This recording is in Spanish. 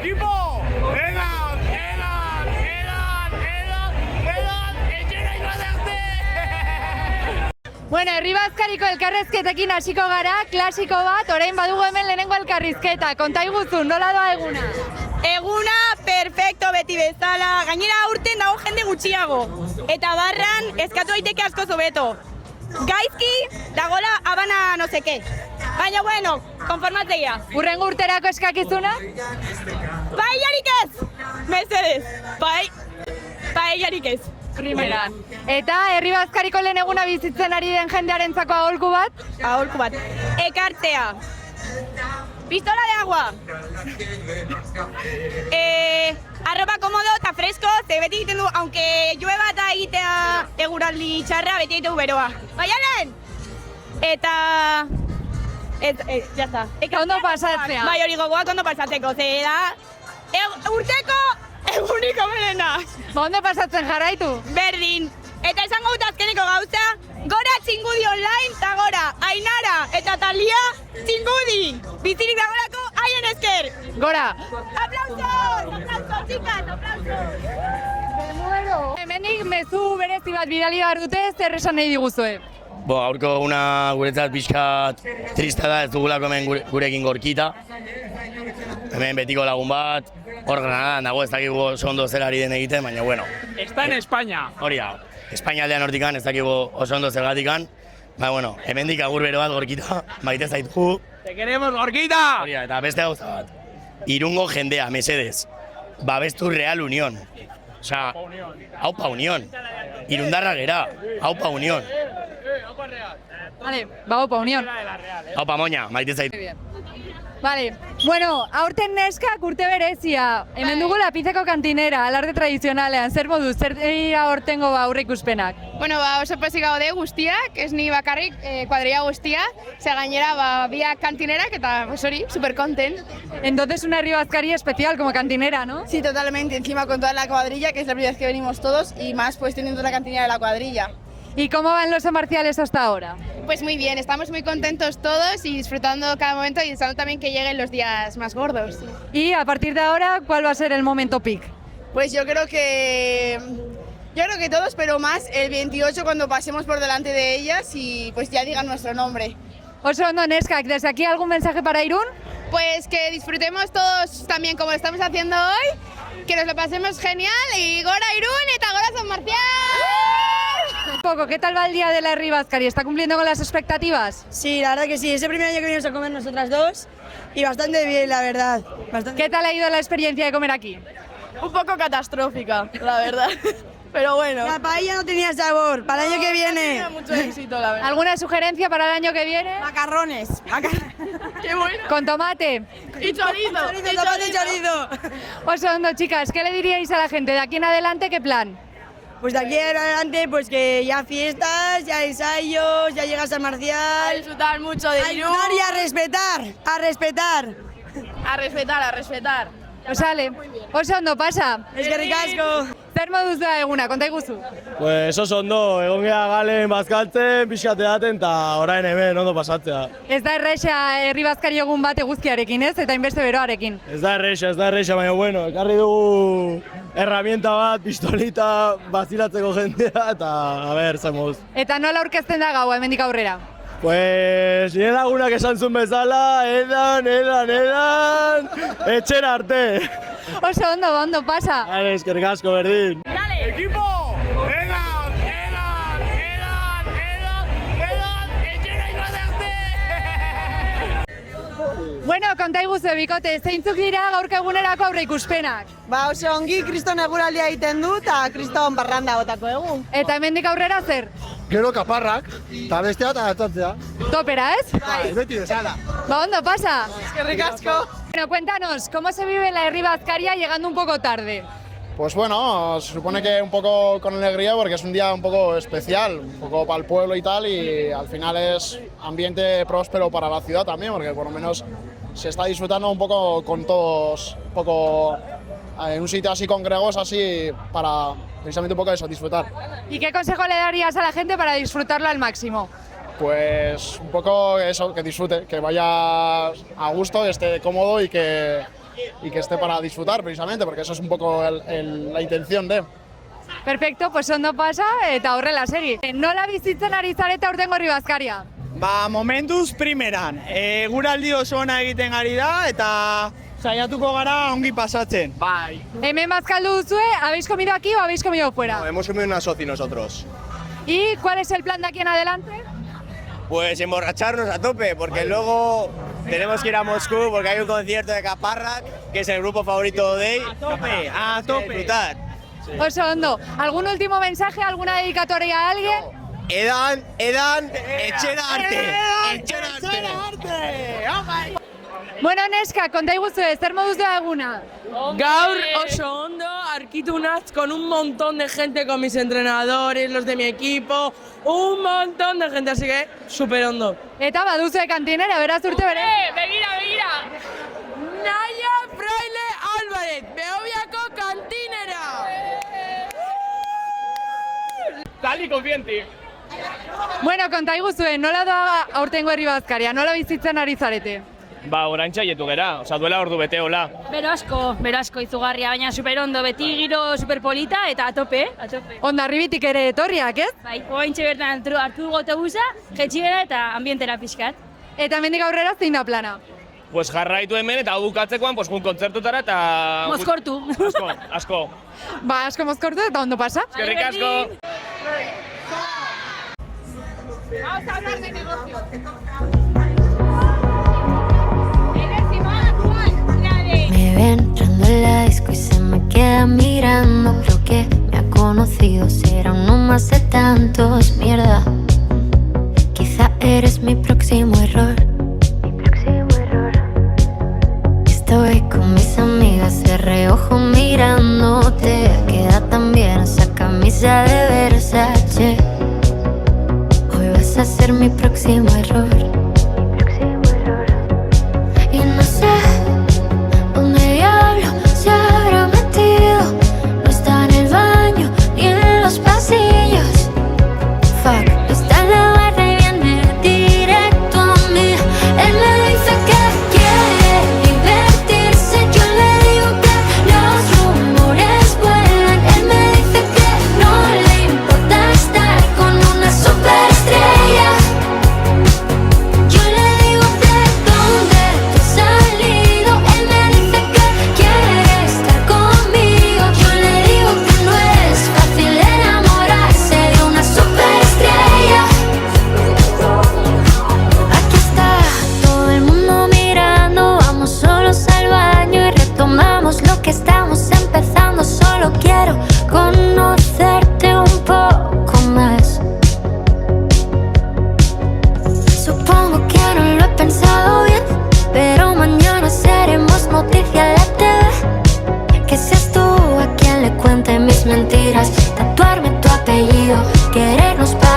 ¡Equipo! ¡Edan! ¡Etxera ibadazte! Bueno, herri bazkariko elkarrizketekin hasiko gara, klasiko bat, orain badugu hemen lehenengo elkarrizketa. Konta iguzu, nola doa eguna? Eguna, perfecto, beti bezala. Gainera aurten dago jende gutxiago. Eta barran, eskatu daiteke asko zobeto. Gaizki, dagola abana no seke. Baina bueno, konformatzegia. Urrengo urterako eskakizuna? Paellarik ez! Mesedez, paellarik ez. Primeran. Eta herri bazkariko lehen eguna bizitzen ari den jendearentzako aholku bat? Aholku bat. Ekartzea. Pistola de agua. Arropa komodo eta fresko, ze beti egiten du, aunque llueva eta egitea eguraldi txarra, beti egiten du beroa. Baialen! Eta... ya está. Ondo pasatzea. Bai, hori gogoak ondo pasatzeko, ze da... urteko eguniko berena. Ondo pasatzen jarraitu? Berdin. Eta esango dut azkeneko gauza, gora txingudi online, eta gora Ainara eta Talia txingudi. Bizirik dagolako haien esker. Gora. Aplausos, aplausos, chicas, aplausos. Hemenik mezu berezi bat bidali behar dute, zer esan nahi diguzue? Gaurko eguna guretzat pixkat trista da, ez dugulako hemen gurekin gorkita. Hemen betiko lagun bat, hor Granadan dago ez dakigu oso ondo zer ari den egiten, baina bueno. Está en España. Hori da, Espainia aldean hortikan ez dakigu oso ondo zergatikan. Baina bueno, hemendik agur bero bat gorkita, maite zaitu. Te queremos, Gorkita! Hori da, eta beste gauza bat. Irungo jendea, mesedez. Babestu Real Unión. Osea, Aupa Unión. Irundarra gera, Aupa Unión. Vale, Aupa Unión. Aupa Moña, maite zaitu. Vale, bueno, aurten neskak urte berezia. Hemen dugu Lapizeko kantinera, alarde tradizionalean. Zer moduz, zer dira aurtengo aurreikuspenak? Bueno, oso pozik gaude guztiak, ez ni bakarrik, kuadrilla guztia, ze gainera biak kantinerak eta hori, super content. Entonces una herri bazkari especial como cantinera, ¿no? Sí, totalmente, encima con toda la cuadrilla, que es la primera vez que venimos todos, y más pues teniendo una cantinera de la cuadrilla. ¿Y cómo van los marciales hasta ahora? Pues muy bien, estamos muy contentos todos y disfrutando cada momento y deseando también que lleguen los días más gordos. Y a partir de ahora, ¿cuál va a ser el momento peak? Pues yo creo que todos, pero más el 28 cuando pasemos por delante de ellas y pues ya digan nuestro nombre. Oso ondo neskak, desde aquí algún mensaje para Irún? Pues que disfrutemos todos también como lo estamos haciendo hoy, que nos lo pasemos genial y Gora Irún eta Gora San Marcial. Un poco, ¿qué tal va el día de la herri bazkari? ¿Está cumpliendo con las expectativas? Sí, la verdad que sí, es el primer año que venimos a comer nosotras dos y bastante bien, la verdad. ¿Qué tal ha ido la experiencia de comer aquí? Un poco catastrófica, la verdad. Pero bueno. La paella no tenía sabor, para el año que viene. Tenía mucho éxito, la verdad. ¿Alguna sugerencia para el año que viene? Macarrones. ¡Qué bueno! Con tomate. Y chorizo. Tomate y chorizo. Oso ondo, chicas, ¿qué le diríais a la gente? De aquí en adelante, ¿qué plan? Pues de aquí en adelante, pues que ya fiestas, ya ensayos, ya llega San A Marcial. disfrutar mucho de A Irún. disfrutar y a respetar, a respetar. A respetar, a respetar. Osale, oso ondo pasa. Eskerrik asko. Zer moduz da eguna, konta iguzu. Pues oso ondo, egon geha galen bazkaltzen, pixkateaten eta orain hemen ondo pasatzea. Ez da erresa herri bazkari egun bat eguzkiarekin, ez? Eta inbeste beroarekin. Ez da erresa, baina bueno, ekarri dugu herramienta bat, pistolita, bazilatzeko jendea eta a ber, zer moduz. Eta nola aurkezten da gaua, hemendik aurrera? Pues nire lagunak esan zuen bezala, edan, etxera arte. Oso ondo pasa. Vale, eskerrik asko berdin. ¡Equipo! ¡Edan! ¡Etxera ibadazte! Bueno, konta iguzu, bikote, zeintzuk dira gaurko egunerako aurreikuspenak? Ba, oso ongi, kriston eguraldia egiten du eta kriston parranda botako egun. Eta hemendik aurrera zer? Gero kaparrak, eta bestea eta gatatzea. Topera, ez? Beti bezala. Ba, ondo pasa. Eskerrik asko. Bueno, cuéntanos, ¿cómo se vive la herri bazkaria llegando un poco tarde? Pues bueno, se supone que un poco con alegría porque es un día un poco especial, un poco para el pueblo y tal, y al final es ambiente próspero para la ciudad también, porque por lo menos se está disfrutando un poco con todos, un poco en un sitio así congregos así para precisamente un poco eso, disfrutar. ¿Y qué consejo le darías a la gente para disfrutarlo al máximo? Pues un poco eso, que disfrute, que vaya a gusto, que esté cómodo y que y que esté para disfrutar precisamente, porque eso es un poco la intención de. Perfecto, pues ondo pasa eta horrela segi. Nola bizitzen ari zarete aurtengo Herri Bazkaria? Ba, momentuz primeran. Eguraldi oso ona egiten ari da eta saiatuko gara ongi pasatzen. Bai. Hemen bazkaldu duzue, ¿habéis comido aquí o habéis comido fuera? Hemos comido una soci nosotros. ¿Y cuál es el plan de aquí en adelante? Pues emborracharnos a tope, porque luego tenemos que ir a Moscú porque hay un concierto de Caparrak, que es el grupo favorito de Day. A tope. Disfrutar. Oso ondo. ¿Algún último mensaje, alguna dedicatoria a alguien? Edan, etxera arte! Bueno, neska, konta iguzue, zer moduz da eguna? Gaur oso ondo, arkitu naz con un montón de gente, con mis entrenadores, los de mi equipo, un montón de gente, así que súper hondo. Eta baduzue kantinera, beraz urte bere? Begira! Naya Fraile Álvarez, Behobiako kantinera! Tali konfienti. Bueno, konta iguzue, nola da aurtengo Herri Bazkaria, nola bizitzen ari zarete? Ba, orain txaietu gera, duela ordu bete hola. Bero asko izugarria, baina super ondo, beti giro super polita eta a tope. Onda, Arribitik ere etorriak, ez? Bai, oaintxe bertan hartu dugu autobusa, jetxi bera eta ambientera pixkat. Eta hemendik aurrera zein da plana? Pues jarraitu hemen eta bukatzekoan, pues jun kontzertutara eta... Mozkortu. Asko. Ba, asko mozkortu eta ondo pasa. Eskerrik asko. Vamos a hablar de negocios. Me ve entrando en la disco y se me queda mirando. Creo que me ha conocido, será uno más de tantos. Mierda, quizá eres mi próximo error. Estoy con mis amigas de reojo mirándote. Queda tan bien esa camisa de Versace. Hoy vas a ser mi próximo error. Y no sé dónde diablo se habrá metido. No está en el baño ni en los pasillos. Fuck, está en la barra y viene directo a mí. Él me dice que quiere divertirse. Yo le digo que los rumores vuelan. Él me dice que no le importa estar con una superestrella. Yo le digo de dónde tú has salido. Él me dice que quiere estar conmigo. Yo le digo que no es fácil enamorarse de una superestrella. Aquí está todo el mundo mirando. Vamos solos al baño y retomamos lo que estamos empezando. Solo quiero conocerte un poco más. Supongo que no lo he pensado bien, pero mañana seremos noticia en la TV. Que seas tú a quien le cuente mis mentiras, tatuarme tu apellido, querernos para